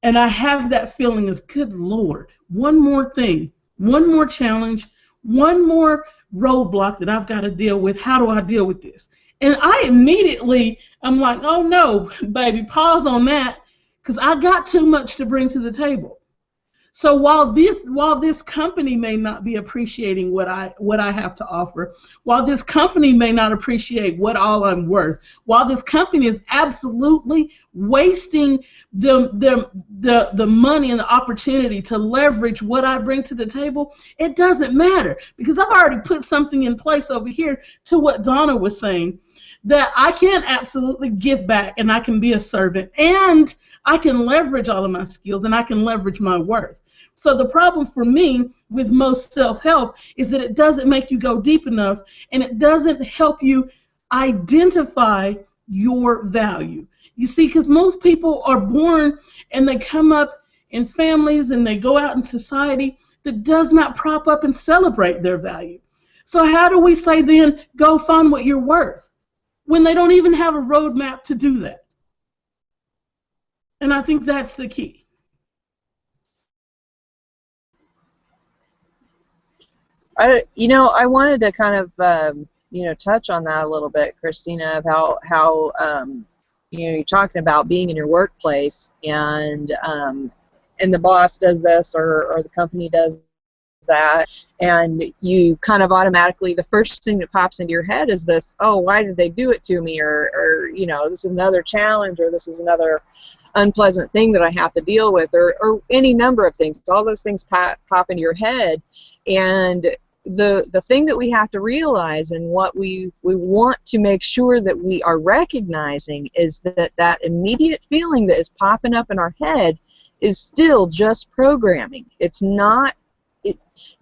Speaker 5: and I have that feeling of, good Lord, one more thing, one more challenge, one more roadblock that I've got to deal with. How do I deal with this? And I immediately, I'm like, oh no, baby, pause on that, because I got too much to bring to the table. So while this company may not be appreciating what I have to offer, while this company may not appreciate what all I'm worth, while this company is absolutely wasting the money and the opportunity to leverage what I bring to the table, it doesn't matter, because I've already put something in place over here to what Donna was saying, that I can absolutely give back and I can be a servant and I can leverage all of my skills and I can leverage my worth. So the problem for me with most self-help is that it doesn't make you go deep enough and it doesn't help you identify your value. You see, because most people are born and they come up in families and they go out in society that does not prop up and celebrate their value. So how do we say then, go find what you're worth, when they don't even have a roadmap to do that? And I think that's the key.
Speaker 1: I wanted to kind of, touch on that a little bit, Christina, of how you're talking about being in your workplace and the boss does this or the company does that, and you kind of automatically, the first thing that pops into your head is this, oh, why did they do it to me, or this is another challenge, or this is another unpleasant thing that I have to deal with, or any number of things. All those things pop into your head, and the thing that we have to realize and what we want to make sure that we are recognizing is that immediate feeling that is popping up in our head is still just programming. It's not,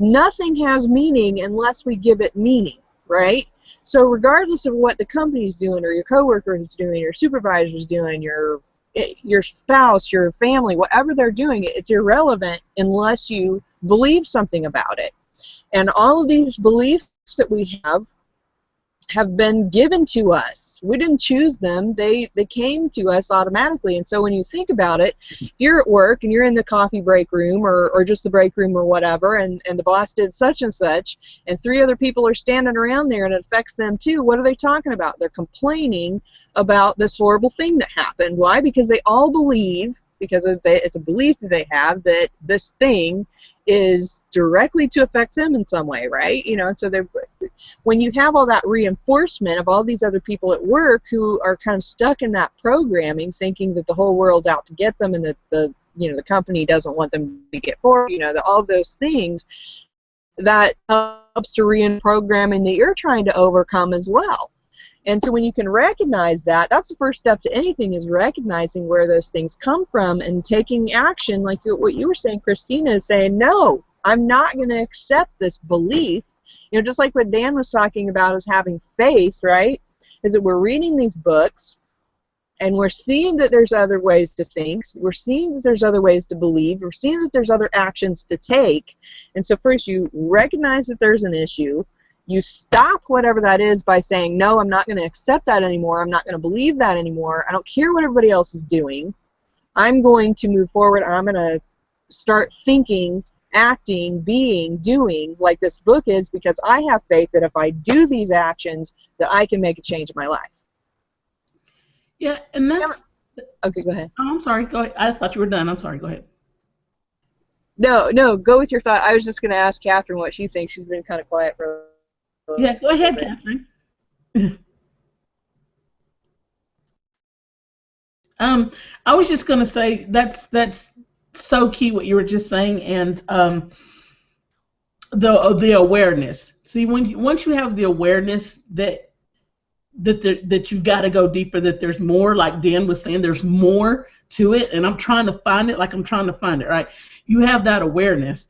Speaker 1: nothing has meaning unless we give it meaning, right? So regardless of what the company's doing or your coworker is doing, your supervisor's doing, your spouse, your family, whatever they're doing, it's irrelevant unless you believe something about it. And all of these beliefs that we have been given to us. We didn't choose them. They came to us automatically. And so when you think about it, if you're at work and you're in the coffee break room or just the break room or whatever, and the boss did such and such, and 3 other people are standing around there and it affects them too, what are they talking about? They're complaining about this horrible thing that happened. Why? Because they all believe, because it's a belief that they have, that this thing is directly to affect them in some way, right? So when you have all that reinforcement of all these other people at work who are kind of stuck in that programming, thinking that the whole world's out to get them and that the company doesn't want them to get forward, all of those things, that helps to reprogramming that you're trying to overcome as well. And so when you can recognize that, that's the first step to anything, is recognizing where those things come from and taking action, like what you were saying, Christina, is saying, no, I'm not going to accept this belief. Just like what Dan was talking about is having faith, right? Is that we're reading these books and we're seeing that there's other ways to think, we're seeing that there's other ways to believe, we're seeing that there's other actions to take. And so first you recognize that there's an issue. You stop whatever that is by saying, no, I'm not going to accept that anymore. I'm not going to believe that anymore. I don't care what everybody else is doing. I'm going to move forward. I'm going to start thinking, acting, being, doing like this book is, because I have faith that if I do these actions, that I can make a change in my life.
Speaker 5: Yeah, and that's...
Speaker 1: Okay, go ahead.
Speaker 5: Oh, I'm sorry. Go ahead. I thought you were done. I'm sorry. Go ahead.
Speaker 1: No, go with your thought. I was just going to ask Catherine what she thinks. She's been kind of quiet for
Speaker 5: Yeah, go ahead, Catherine. I was just going to say that's so key what you were just saying, and the awareness. See, once you have the awareness that you've got to go deeper, that there's more, like Dan was saying, there's more to it, and I'm trying to find it, right? You have that awareness.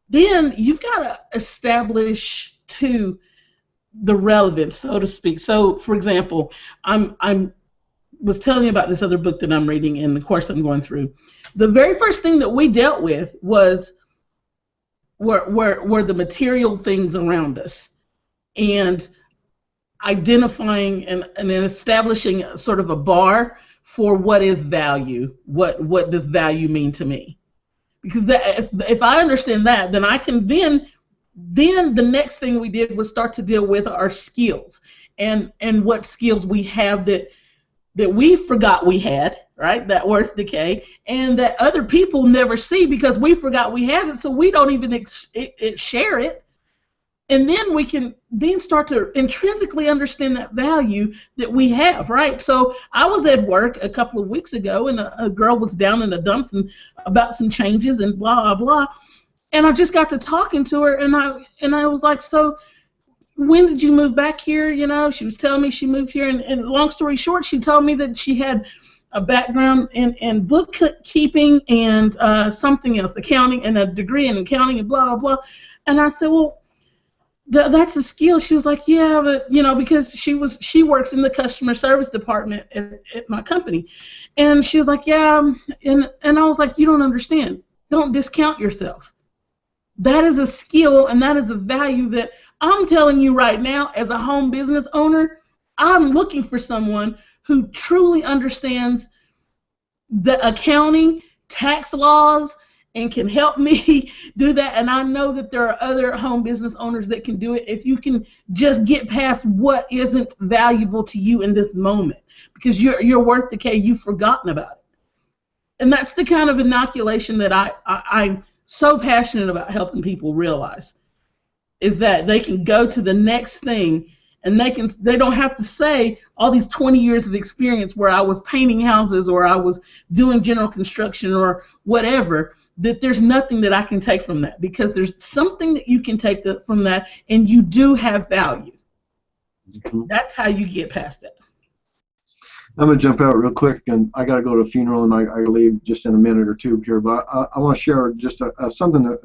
Speaker 5: Then you've got to establish to the relevance, so to speak. So, for example, I was telling you about this other book that I'm reading in the course I'm going through. The very first thing that we dealt with were the material things around us, and identifying and then establishing sort of a bar for what is value. What does value mean to me? Because if I understand that, then I can then the next thing we did was start to deal with our skills and what skills we have that we forgot we had, right? That worth decay, and that other people never see because we forgot we have it, so we don't even share it. And then we can then start to intrinsically understand that value that we have, right? So I was at work a couple of weeks ago, and a girl was down in the dumps and about some changes and blah, blah, blah. And I just got to talking to her, and I was like, so when did you move back here? She was telling me she moved here, and long story short, she told me that she had a background in bookkeeping and something else, accounting, and a degree in accounting and blah, blah, blah. And I said, well, That's a skill. She was like, yeah, but because she works in the customer service department at my company, and she was like, yeah, and I was like, you don't understand. Don't discount yourself. That is a skill and that is a value that I'm telling you right now as a home business owner. I'm looking for someone who truly understands the accounting, tax laws, and can help me do that. And I know that there are other home business owners that can do it if you can just get past what isn't valuable to you in this moment, because you're worth the K. You've forgotten about it. And that's the kind of inoculation that I'm so passionate about helping people realize, is that they can go to the next thing, and they don't have to say all these 20 years of experience where I was painting houses or I was doing general construction or whatever, that there's nothing that I can take from that, because there's something that you can take from that, and you do have value.
Speaker 2: Mm-hmm.
Speaker 5: That's how you get past it.
Speaker 2: I'm going to jump out real quick, and I got to go to a funeral, and I leave just in a minute or two here. But I want to share just a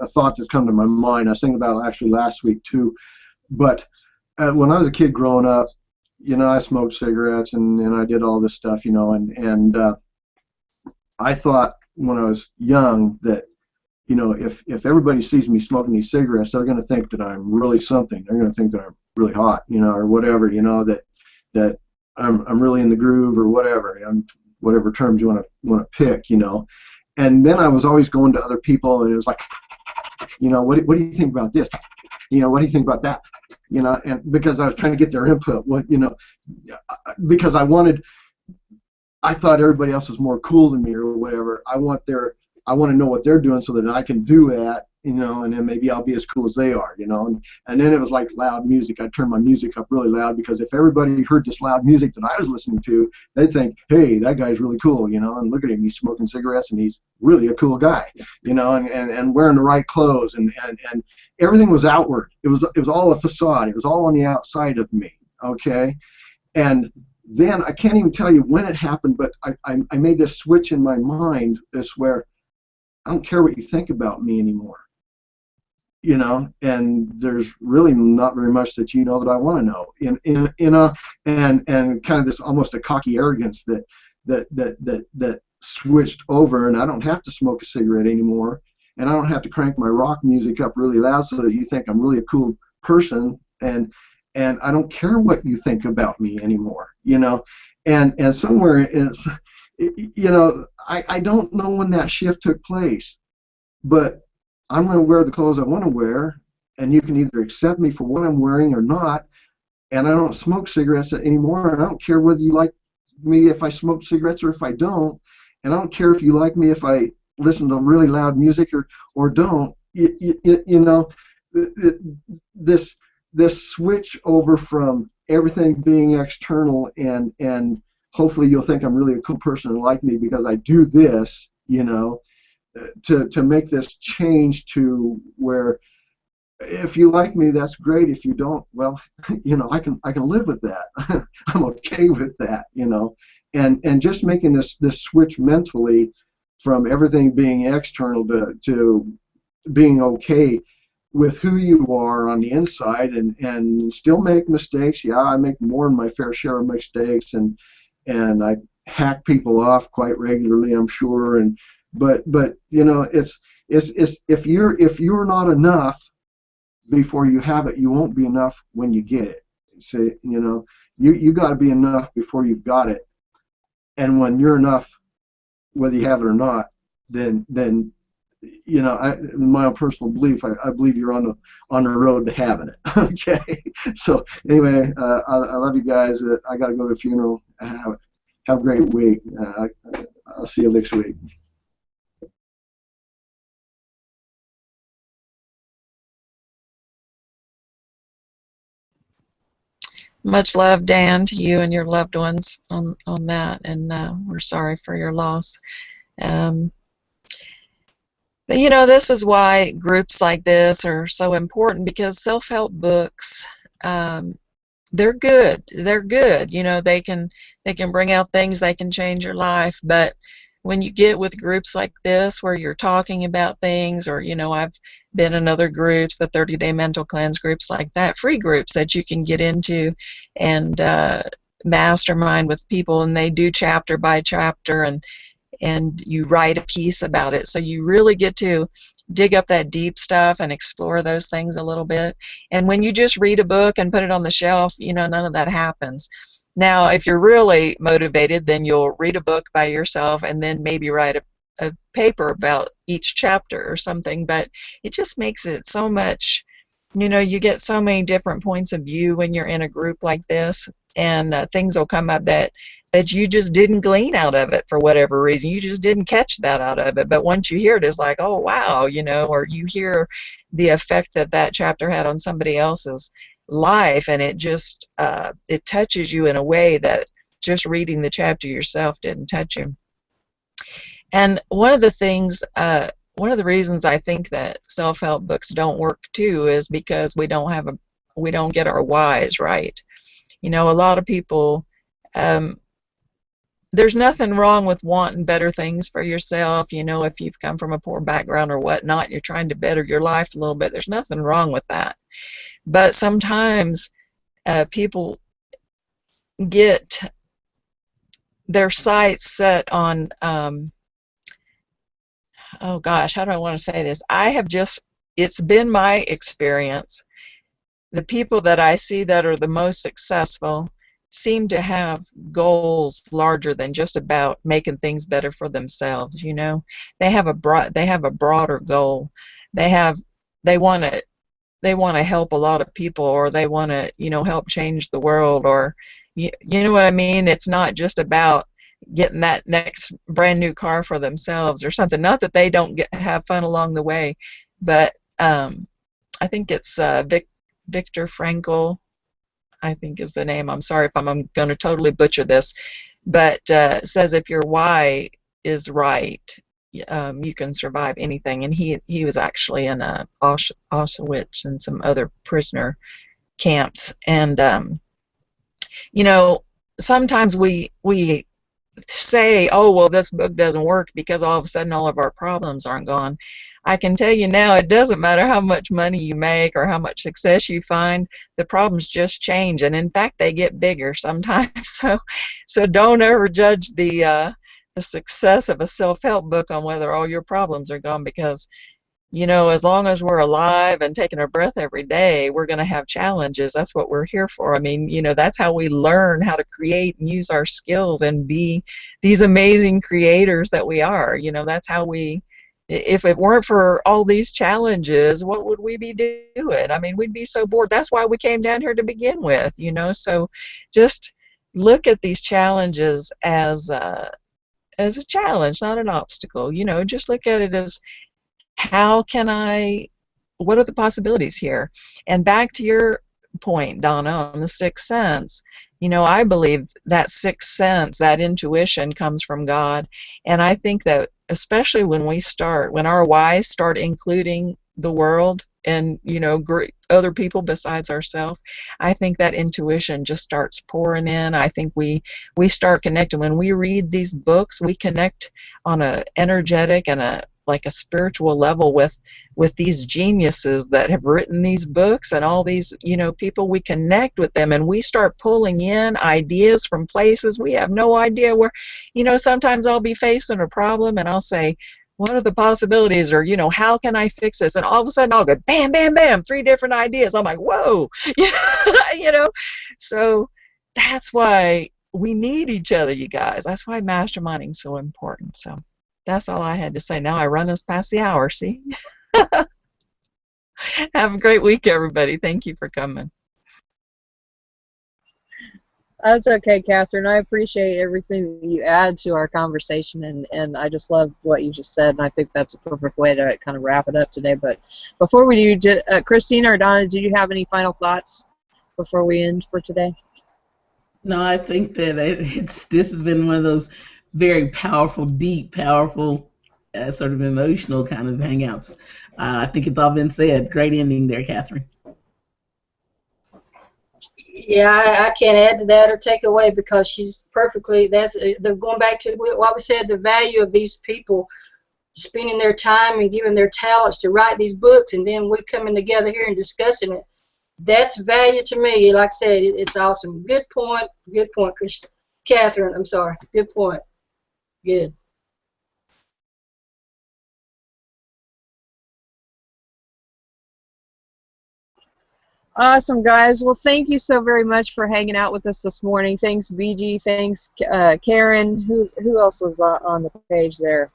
Speaker 2: thought that's come to my mind. I was thinking about it actually last week too. But when I was a kid growing up, I smoked cigarettes and I did all this stuff, and I thought when I was young that, if everybody sees me smoking these cigarettes, they're going to think that I'm really something. They're going to think that I'm really hot, or whatever, that I'm really in the groove or whatever, whatever terms you want to pick, And then I was always going to other people, and it was like, what do you think about this? What do you think about that? And because I was trying to get their input, because I thought everybody else was more cool than me or whatever. I want to know what they're doing so that I can do that, and then maybe I'll be as cool as they are, and then it was like loud music. I'd turn my music up really loud, because if everybody heard this loud music that I was listening to, they'd think, hey, that guy's really cool, and look at him, he's smoking cigarettes and he's really a cool guy, and wearing the right clothes, and everything was outward. It was all a facade. It was all on the outside of me, okay? And then I can't even tell you when it happened, but I made this switch in my mind, this where I don't care what you think about me anymore, and there's really not very much that that I want to know, and kind of this almost a cocky arrogance that switched over, and I don't have to smoke a cigarette anymore, and I don't have to crank my rock music up really loud so that you think I'm really a cool person, and I don't care what you think about me anymore, and somewhere it's, I don't know when that shift took place, but I'm going to wear the clothes I want to wear, and you can either accept me for what I'm wearing or not, and I don't smoke cigarettes anymore, and I don't care whether you like me if I smoke cigarettes or if I don't, and I don't care if you like me if I listen to really loud music or don't, this switch over from everything being external, and hopefully you'll think I'm really a cool person and like me because I do this, to make this change to where if you like me, that's great. If you don't, well, I can live with that. I'm okay with that, and just making this switch mentally from everything being external to being okay with who you are on the inside, and still make mistakes. Yeah, I make more than my fair share of mistakes, and I hack people off quite regularly, I'm sure, but it's if you're not enough before you have it, you won't be enough when you get it. So you got to be enough before you've got it, and when you're enough, whether you have it or not, then in my own personal belief, I believe you're on the road to having it. Okay. So anyway, I love you guys. I got to go to a funeral. Have a great week. I'll see you next week.
Speaker 3: Much love, Dan, to you and your loved ones on that, and we're sorry for your loss. This is why groups like this are so important, because self-help books, they're good. They're good. They can bring out things, they can change your life, but when you get with groups like this where you're talking about things, or I've been in other groups, the 30-day mental cleanse groups like that, free groups that you can get into and mastermind with people, and they do chapter by chapter, and you write a piece about it, so you really get to dig up that deep stuff and explore those things a little bit. And when you just read a book and put it on the shelf, none of that happens. Now, if you're really motivated, then you'll read a book by yourself and then maybe write a paper about each chapter or something, but it just makes it so much, you get so many different points of view when you're in a group like this, and things will come up that you just didn't glean out of it for whatever reason. You just didn't catch that out of it, but once you hear it, it's like, oh wow, or you hear the effect that chapter had on somebody else's life, and it just it touches you in a way that just reading the chapter yourself didn't touch you. And one of the reasons I think that self-help books don't work too is because we don't get our whys right. A lot of people, there's nothing wrong with wanting better things for yourself. If you've come from a poor background or whatnot, you're trying to better your life a little bit, there's nothing wrong with that. But sometimes people get their sights set on, oh gosh, how do I want to say this? It's been my experience, the people that I see that are the most successful seem to have goals larger than just about making things better for themselves. They have a broader goal. They want to help a lot of people, or they want to help change the world, or you know what I mean. It's not just about getting that next brand new car for themselves or something. Not that they don't have fun along the way, but I think it's Viktor Frankl, I think is the name. I'm sorry if I'm going to totally butcher this, but says if your why is right, you can survive anything. And he was actually in Auschwitz and some other prisoner camps. And sometimes we say, oh well, this book doesn't work because all of a sudden all of our problems aren't gone. I can tell you now, it doesn't matter how much money you make or how much success you find, the problems just change, and in fact they get bigger sometimes. So don't ever judge the success of a self-help book on whether all your problems are gone, because as long as we're alive and taking a breath every day, we're going to have challenges. That's what we're here for. I mean, that's how we learn how to create and use our skills and be these amazing creators that we are. That's how if it weren't for all these challenges, what would we be doing? I mean, we'd be so bored. That's why we came down here to begin with, so just look at these challenges as a challenge, not an obstacle. Just look at it as, what are the possibilities here? And back to your point, Donna, on the sixth sense, I believe that sixth sense, that intuition, comes from God. And I think that especially when our whys start including the world and other people besides ourselves, I think that intuition just starts pouring in. I think we start connecting. When we read these books, we connect on a energetic and a spiritual level with these geniuses that have written these books, and all these people. We connect with them and we start pulling in ideas from places we have no idea where. Sometimes I'll be facing a problem and I'll say, what are the possibilities, or how can I fix this? And all of a sudden I'll go bam, bam, bam, 3 different ideas. I'm like, whoa. So that's why we need each other, you guys. That's why masterminding is so important. So that's all I had to say. Now I run us past the hour, see? Have a great week, everybody. Thank you for coming.
Speaker 1: That's okay, Catherine. I appreciate everything that you add to our conversation, and I just love what you just said, and I think that's a perfect way to kind of wrap it up today. But before we do, Christina or Donna, do you have any final thoughts before we end for today?
Speaker 5: No, I think that this has been one of those very powerful, deep, powerful, sort of emotional kind of hangouts. I think it's all been said. Great ending there, Catherine.
Speaker 4: Yeah, I can't add to that or take away because she's perfectly. That's they're going back to what we said. The value of these people spending their time and giving their talents to write these books, and then we coming together here and discussing it. That's value to me. Like I said, it's awesome. Good point. Good point, Catherine. I'm sorry. Good point. Good.
Speaker 1: Awesome, guys. Well, thank you so very much for hanging out with us this morning. Thanks, BG. Thanks, Karen. Who else was on the page there?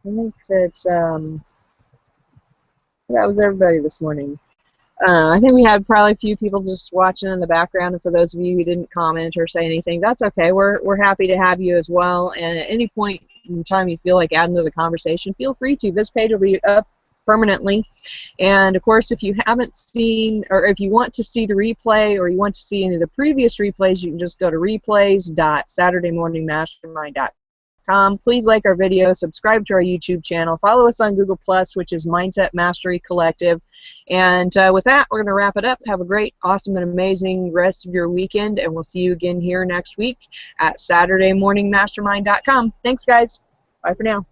Speaker 1: I think that was everybody this morning. I think we had probably a few people just watching in the background, and for those of you who didn't comment or say anything, that's okay. We're happy to have you as well. And at any point in time you feel like adding to the conversation, feel free to. This page will be up permanently. And of course, if you haven't seen, or if you want to see the replay, or you want to see any of the previous replays, you can just go to replays.saturdaymorningmastermind.com. Please like our video, subscribe to our YouTube channel, follow us on Google+, which is Mindset Mastery Collective. And with that, we're going to wrap it up. Have a great, awesome, and amazing rest of your weekend, and we'll see you again here next week at SaturdayMorningMastermind.com. Thanks, guys. Bye for now.